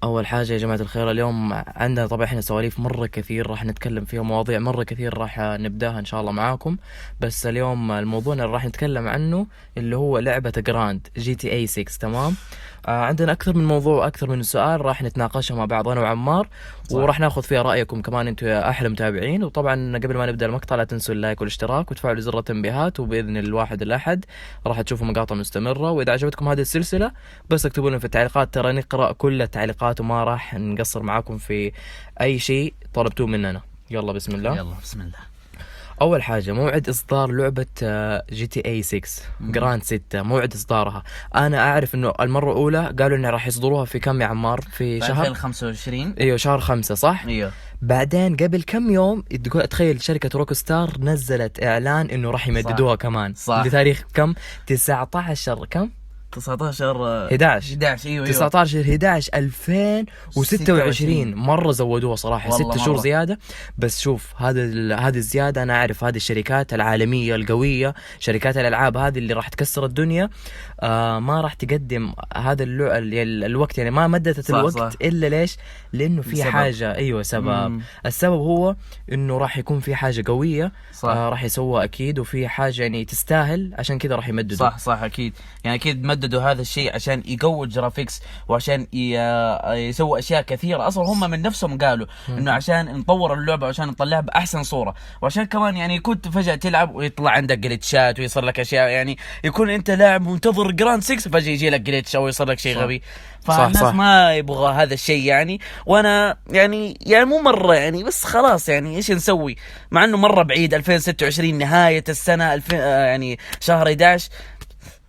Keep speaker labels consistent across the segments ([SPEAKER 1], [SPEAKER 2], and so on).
[SPEAKER 1] أول حاجة يا جماعة الخير، اليوم عندنا طبعا احنا سواليف مرة كثير راح نتكلم فيها، مواضيع مرة كثير راح نبداها إن شاء الله معاكم. بس اليوم الموضوع اللي راح نتكلم عنه اللي هو لعبة جراند جي تي اي 6. تمام. عندنا أكثر من موضوع وأكثر من سؤال راح نتناقشها مع بعض أنا وعمار،
[SPEAKER 2] صح.
[SPEAKER 1] وراح ناخذ فيها رأيكم كمان أنتم يا أحلى متابعين. وطبعا قبل ما نبدأ المقطع لا تنسوا اللايك والاشتراك وتفعلوا زر التنبيهات، وبإذن الواحد الأحد راح تشوفوا مقاطع مستمرة. وإذا عجبتكم هذه السلسلة بس اكتبوا لنا في التعليقات، ترى نقرأ كل التعليقات وما راح نقصر معاكم في أي شيء طلبتوه مننا. يلا بسم الله.
[SPEAKER 2] يلا بسم الله.
[SPEAKER 1] أول حاجة، موعد إصدار لعبة جي تي اي 6 جراند 6، موعد إصدارها. أنا أعرف إنه المرة الأولى قالوا إنه راح يصدروها في كم يا عمار؟ في شهر
[SPEAKER 2] 2025.
[SPEAKER 1] ايوه شهر 5 صح؟
[SPEAKER 2] ايوه.
[SPEAKER 1] بعدين قبل كم يوم تخيل شركة روك ستار نزلت إعلان إنه راح يمددوها كمان
[SPEAKER 2] صح.
[SPEAKER 1] لتاريخ كم؟ 19 كم؟
[SPEAKER 2] 19
[SPEAKER 1] 11
[SPEAKER 2] 11 ايوه
[SPEAKER 1] 19 11 2026. مرة زودوها صراحة 6 شهور زيادة. بس شوف هذه الزيادة، أنا أعرف هذه الشركات العالمية القوية، شركات الألعاب هذه اللي راح تكسر الدنيا، ما راح تقدم هذا الوقت، يعني ما مددت الوقت
[SPEAKER 2] صح.
[SPEAKER 1] إلا ليش؟ لأنه في
[SPEAKER 2] سبب.
[SPEAKER 1] حاجة. أيوة سبب. السبب هو إنه راح يكون في حاجة قوية راح يسووها أكيد، وفي حاجة يعني تستاهل، عشان كذا راح يمددوا.
[SPEAKER 2] صح أكيد. يعني أكيد مددوا هذا الشيء عشان يقووا الجرافيكس، وعشان يسووا أشياء كثيرة. أصلا هم من نفسهم قالوا إنه عشان نطور اللعبة وعشان نطلعها بأحسن صورة، وعشان كمان يعني كنت فجأة تلعب ويطلع عندك جليتشات ويصير لك أشياء، يعني يكون أنت لاعب منتظر جراند 6 فجأة يجي لك جليتش أو يصير لك شيء غبي. فالناس
[SPEAKER 1] صح.
[SPEAKER 2] ما يبغى هذا الشيء يعني. وانا يعني مو مره يعني، بس خلاص يعني ايش نسوي، مع انه مره بعيد 2026 نهايه السنه 2000 يعني شهر 11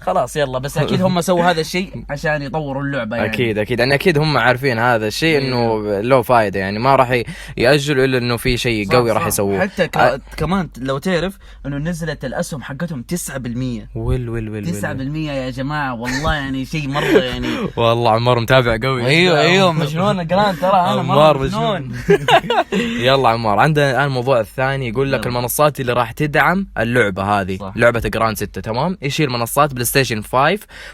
[SPEAKER 2] خلاص يلا. بس اكيد هم سووا هذا الشيء عشان يطوروا اللعبه يعني.
[SPEAKER 1] اكيد يعني اكيد هم عارفين هذا الشيء انه له فايده، يعني ما راح ياجلوا الا انه في شيء قوي راح يسووه.
[SPEAKER 2] حتى كمان لو تعرف انه نزلت الاسهم حقتهم 9%.
[SPEAKER 1] ويل
[SPEAKER 2] 9% يا جماعه، والله يعني شيء مره يعني.
[SPEAKER 1] والله عمار متابع قوي.
[SPEAKER 2] ايوه مجنون جراند، ترى انا مره مجنون.
[SPEAKER 1] يلا عمار، عندنا الان الموضوع الثاني. يقول لك المنصات اللي راح تدعم اللعبه هذه،
[SPEAKER 2] صح.
[SPEAKER 1] لعبه جراند 6. تمام. ايش هي المنصات؟ بلاي ستيشن 5،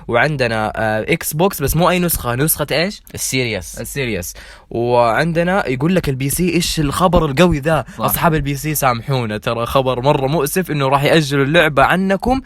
[SPEAKER 1] وعندنا اكس بوكس، بس مو اي نسخه ايش؟ السيريس. وعندنا يقول لك البي سي. ايش الخبر القوي ذا؟ اصحاب البي سي سامحونا، ترى خبر مره مؤسف انه راح ياجلوا اللعبه عنكم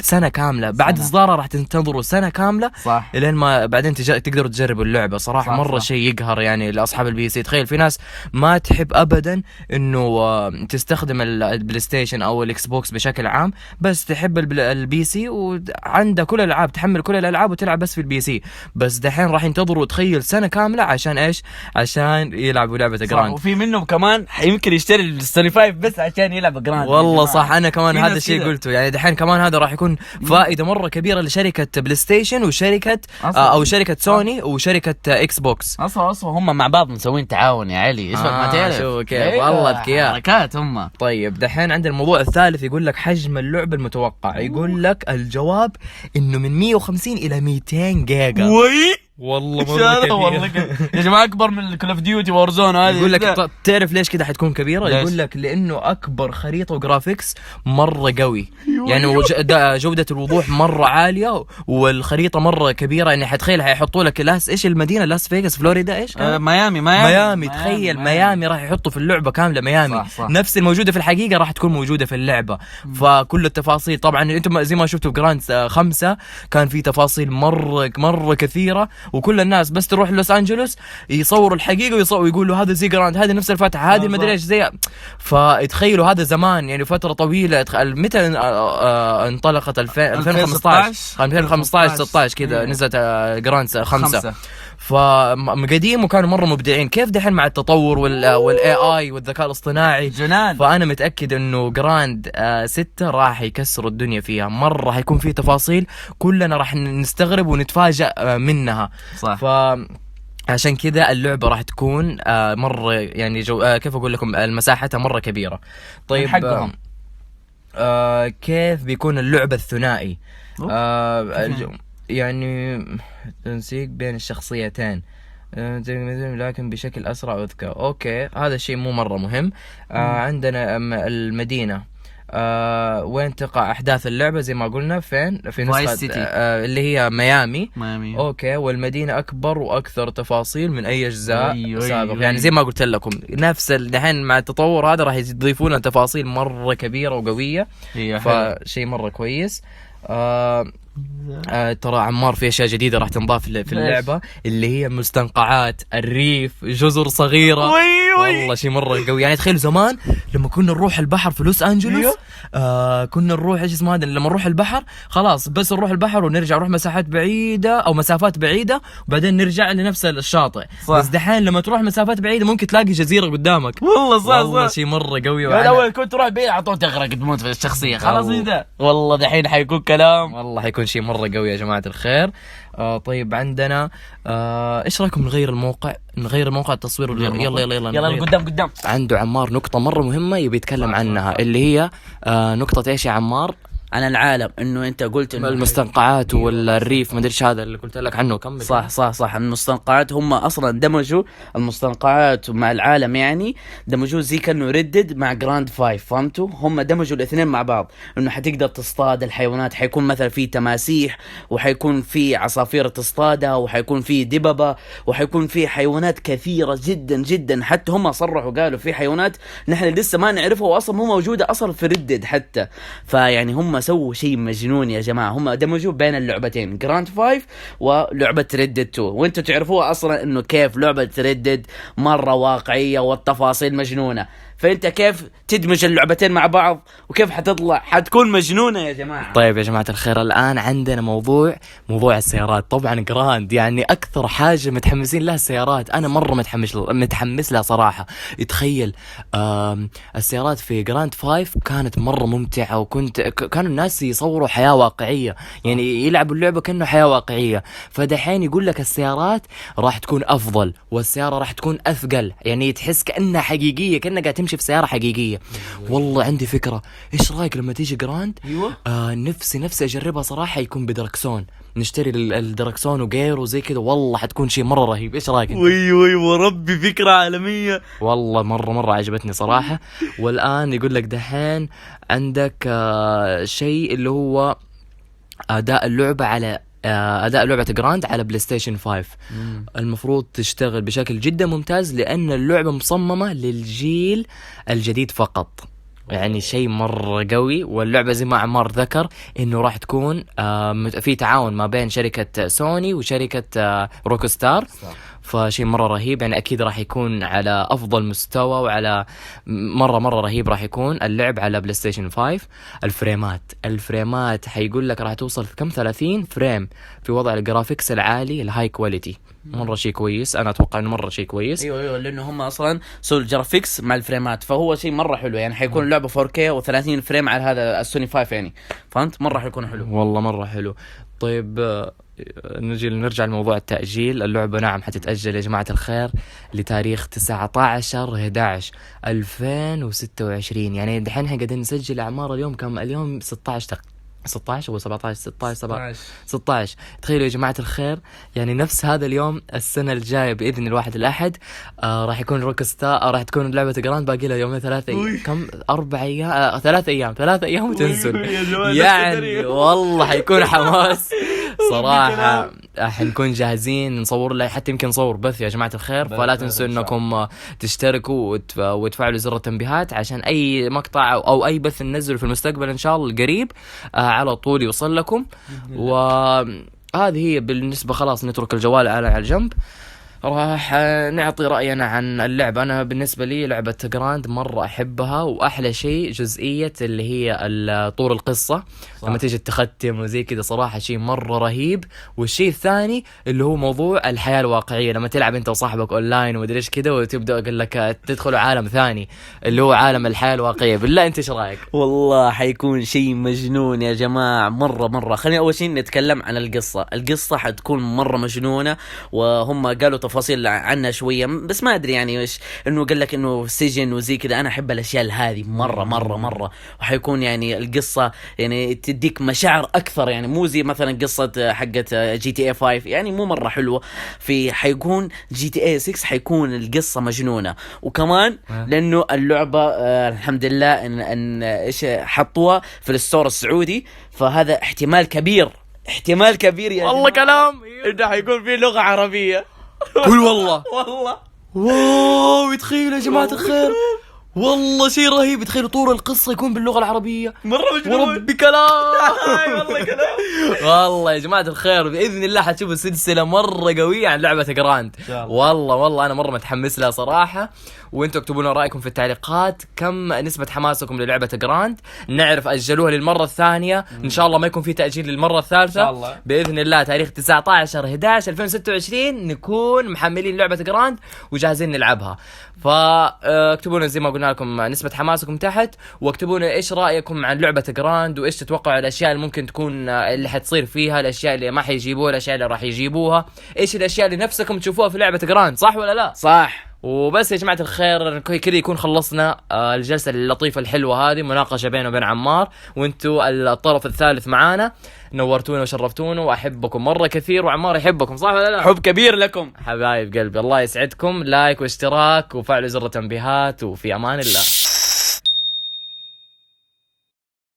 [SPEAKER 1] سنه كامله. بعد اصدارها راح تنتظروا سنه كامله لين ما بعدين تقدروا تجربوا اللعبه. صراحه مره شيء يقهر يعني لاصحاب البي سي. تخيل في ناس ما تحب ابدا انه تستخدم البلاي ستيشن او الاكس بوكس بشكل عام، بس تحب البي سي وعندها كل الالعاب، تحمل كل الالعاب وتلعب بس في البي سي. بس دحين راح ينتظروا تخيل سنه كامله عشان ايش؟ عشان يلعبوا لعبه جراند.
[SPEAKER 2] وفي منهم كمان يمكن يشتري الستوري 5 بس عشان يلعب جراند.
[SPEAKER 1] والله صح، انا كمان هذا الشيء قلته. يعني دحين كمان هذا راح يكون فائده مره كبيره لشركه بلاي ستيشن وشركه او شركه سوني وشركه اكس بوكس.
[SPEAKER 2] اصلا هم مع بعض مسوين تعاون يا علي. ايش ما تعرف
[SPEAKER 1] شو كيف والله ذكياء
[SPEAKER 2] حركات هم.
[SPEAKER 1] طيب دحين عند الموضوع الثالث. يقول لك حجم اللعبه المتوقع. يقول لك الجواب انه من 150 الى 200 جيجا. والله مرة كبيرة.
[SPEAKER 2] والله يا جماعة أكبر من كول اوف ديوتي وارزون هذه.
[SPEAKER 1] يقول لك تعرف ليش كده حتكون كبيرة؟ يقول لك لأنه أكبر خريطة وجرافيكس مرة قوي. يعني جودة الوضوح مرة عالية، والخريطة مرة كبيرة. يعني حتخيل هيحطوا لك إيش المدينة؟ لاس فيغاس، فلوريدا، إيش ميامي. تخيل ميامي راح يحطوا في اللعبة كاملة ميامي. صح. نفس الموجودة في الحقيقة راح تكون موجودة في اللعبة. فكل التفاصيل طبعا أنتم زي ما شفتوا في جراند 5 كان في تفاصيل مرة كثيرة، وكل الناس بس تروح لوس أنجلوس يصوروا الحقيقة ويقولوا هذا زي جراند، هذه نفس الفتحة، هذه مدري ايش زي. فتخيلوا هذا زمان يعني فترة طويلة. متى انطلقت 2015 16 كذا نزلت جراند 5. فقديم وكانوا مرة مبدعين. كيف دحين مع التطور والاي اي والذكاء الاصطناعي
[SPEAKER 2] جنان.
[SPEAKER 1] فأنا متأكد انه جراند 6 راح يكسروا الدنيا فيها مرة. هيكون فيه تفاصيل كلنا راح نستغرب ونتفاجأ منها.
[SPEAKER 2] صح.
[SPEAKER 1] عشان كذا اللعبة راح تكون مرة يعني كيف أقول لكم مساحتها مرة كبيرة. طيب
[SPEAKER 2] حقهم
[SPEAKER 1] كيف بيكون اللعبة الثنائي؟ يعني تنسيق بين الشخصيتين لكن بشكل أسرع وأذكى. أوكي هذا الشيء مو مرة مهم. عندنا المدينة وين تقع احداث اللعبه زي ما قلنا؟ فين؟ في نسخه اللي هي ميامي. اوكي. والمدينه اكبر واكثر تفاصيل من اي اجزاء سابق. يعني زي ما قلت لكم نفس الحين مع التطور هذا راح يضيفون تفاصيل مره كبيره وقويه، فشيء مره كويس. ترى عمار في اشياء جديده راح تنضاف في اللعبه، اللي هي مستنقعات الريف، جزر صغيره. والله شيء مره قوي. يعني تخيل زمان لما كنا نروح البحر في لوس انجلوس، كنا نروح ايش اسمه هذا، لما نروح البحر خلاص بس نروح البحر ونرجع، نروح مساحات بعيده او مسافات بعيده وبعدين نرجع لنفس الشاطئ. بس دحين لما تروح مسافات بعيده ممكن تلاقي جزيره قدامك.
[SPEAKER 2] والله
[SPEAKER 1] شيء مره قوي.
[SPEAKER 2] اول كنت تروح بعيد على طول تغرق تموت في الشخصيه خلاص كذا. والله دحين حيكون كلام،
[SPEAKER 1] والله حيكون شيء مره قوي يا جماعه الخير. طيب عندنا ايش رايكم نغير الموقع التصوير؟
[SPEAKER 2] يلا قدام.
[SPEAKER 1] عنده عمار نقطه مره مهمه يبي يتكلم عنها، اللي هي نقطه ايش يا عمار؟
[SPEAKER 2] عن العالم. انه انت قلت انه
[SPEAKER 1] المستنقعات والريف، ما ادري ايش هذا اللي قلت لك عنه. كمل.
[SPEAKER 2] صح. المستنقعات هم اصلا دمجوا المستنقعات مع العالم، يعني دمجوا زي كانه ردد مع جراند 5. فهمتوا؟ هم دمجوا الاثنين مع بعض، انه حتقدر تصطاد الحيوانات، حيكون مثلا في تماسيح، وحيكون في عصافير تصطادها، وحيكون في دببة، وحيكون في حيوانات كثيرة جدا جدا. حتى هم صرحوا قالوا في حيوانات نحن لسه ما نعرفها واصلا مو موجودة اصلا في ردد حتى. فيعني هم سووا شيء مجنون يا جماعة. هم دمجوا بين اللعبتين جراند 5 ولعبة ردد 2، وانتوا تعرفوها اصلا انه كيف لعبة ردد مرة واقعية والتفاصيل مجنونة. فانت كيف تدمج اللعبتين مع بعض وكيف حتكون مجنونة يا جماعة.
[SPEAKER 1] طيب يا جماعة الخير، الآن عندنا موضوع السيارات. طبعا جراند يعني أكثر حاجة متحمسين لها السيارات. أنا مرة متحمس لها صراحة. يتخيل السيارات في جراند 5 كانت مرة ممتعة، كانوا الناس يصوروا حياة واقعية، يعني يلعبوا اللعبة كأنه حياة واقعية. فدحين يقول لك السيارات راح تكون أفضل والسيارة راح تكون أثقل، يعني تحس كأنها حقيقية، كأنها قاعد تمشي في سيارة حقيقية. والله عندي فكرة، ايش رايك لما تيجي جراند؟ نفسي اجربها صراحة، يكون بدركسون، نشتري الدركسون وغيره زي كده. والله حتكون شيء مرة رهيب. ايش رايك انت؟
[SPEAKER 2] وي وربي فكرة عالمية.
[SPEAKER 1] والله مرة عجبتني صراحة. والآن يقول لك دحين عندك شيء اللي هو أداء لعبة جراند على بلاي ستيشن 5. المفروض تشتغل بشكل جدا ممتاز، لأن اللعبة مصممة للجيل الجديد فقط. يعني شيء مرة قوي. واللعبة زي ما عمار ذكر انه راح تكون في تعاون ما بين شركة سوني وشركة روكستار، فشيء مرة رهيب. يعني أكيد راح يكون على أفضل مستوى، وعلى مرة رهيب راح يكون اللعب على بلاي ستيشن 5. الفريمات حيقول لك راح توصل في كم 30 فريم في وضع الجرافيكس العالي الهاي كواليتي. مرة شيء كويس. أنا أتوقع إنه مرة شيء كويس.
[SPEAKER 2] أيوة لأنه هم أصلا سووا الجرافيكس مع الفريمات، فهو شيء مرة حلو. يعني حيكون اللعبة 4K و30 فريم على هذا السوني 5 يعني. فهمت؟ مرة حيكون حلو.
[SPEAKER 1] والله مرة حلو. طيب نرجع لموضوع التأجيل. اللعبة نعم حتتأجل يا جماعة الخير لتاريخ 19/11/2026. يعني دحين احنا قاعدين نسجل أعمار اليوم كم؟ اليوم 16 و 16. تخيلوا يا جماعة الخير، يعني نفس هذا اليوم السنة الجاية بإذن الواحد الأحد راح يكون روكستار، راح تكون لعبة جراند باقي لها يومين 3 كم 4 أيام 3 أيام وتنزل. يعني والله حيكون حماس صراحة. حنكون جاهزين نصور له، حتى يمكن نصور بث يا جماعة الخير. فلا تنسوا انكم تشتركوا وتفعلوا زر التنبيهات عشان اي مقطع او اي بث ننزله في المستقبل ان شاء الله القريب على طول يوصل لكم. وهذه هي بالنسبة. خلاص نترك الجوال على جنب، راح نعطي رأينا عن اللعبة. أنا بالنسبة لي لعبة جراند مرة أحبها، وأحلى شيء جزئية اللي هي طور القصة صح. لما تيجي تختم وزي كده صراحة شيء مرة رهيب. والشيء الثاني اللي هو موضوع الحياة الواقعية، لما تلعب أنت وصاحبك أونلاين ومدريش كده وتبدأ أقول لك تدخلوا عالم ثاني اللي هو عالم الحياة الواقعية. بالله أنت إيش رأيك؟
[SPEAKER 2] والله حيكون شيء مجنون يا جماعة مرة. خلينا أول شيء نتكلم عن القصة حتكون مرة مجنونة، وهم قالوا تفاصيل عنها شويه، بس ما ادري يعني ايش انه قال لك انه سجن وزي كذا. انا احب الاشياء هذه مره، وحيكون يعني القصه يعني تديك مشاعر اكثر، يعني مو زي مثلا قصه حقت جي تي اي 5 يعني مو مره حلوه. في حيكون جي تي اي 6 حيكون القصه مجنونه. وكمان لانه اللعبه الحمد لله ان ايش حطوها في الستور السعودي، فهذا احتمال كبير يا
[SPEAKER 1] والله كلام
[SPEAKER 2] انه حيكون في لغه عربيه.
[SPEAKER 1] قول والله
[SPEAKER 2] والله
[SPEAKER 1] واو، تخيلوا يا جماعة الخير، والله شيء رهيب. تخيلوا طول القصة يكون باللغة العربية،
[SPEAKER 2] مره مجنون.
[SPEAKER 1] وربي كلام.
[SPEAKER 2] والله كلام.
[SPEAKER 1] والله يا جماعة الخير بإذن الله حتشوفوا سلسلة مرة قوية عن لعبة جراند. والله أنا مرة متحمس لها صراحة. وانتوا اكتبوا لنا رأيكم في التعليقات، كم نسبة حماسكم للعبة جراند، نعرف أجلوها للمرة الثانية إن شاء الله، ما يكون في تأجيل للمرة الثالثة إن شاء الله. بإذن الله تاريخ 19/11/2026 نكون محملين لعبة جراند وجاهزين نلعبها. فاكتبوا لنا زي ما قلنا لكم نسبة حماسكم تحت، واكتبوا لنا ايش رأيكم عن لعبة جراند، وايش تتوقعوا الاشياء اللي ممكن تكون اللي حتصير فيها، الاشياء اللي ما حيجيبوها، الاشياء اللي راح يجيبوها، ايش الاشياء اللي نفسكم تشوفوها في لعبة جراند، صح ولا لا؟
[SPEAKER 2] صح.
[SPEAKER 1] وبس يا جماعة الخير كذا يكون خلصنا الجلسة اللطيفة الحلوة هذه، مناقشة بينه وبين عمار، وانتوا الطرف الثالث معانا. نورتونا وشرفتونا، واحبكم مرة كثير، وعمار يحبكم، صح ولا لا؟
[SPEAKER 2] حب كبير لكم
[SPEAKER 1] حبايب قلبي، الله يسعدكم. لايك واشتراك وفعلوا زر التنبيهات، وفي امان الله.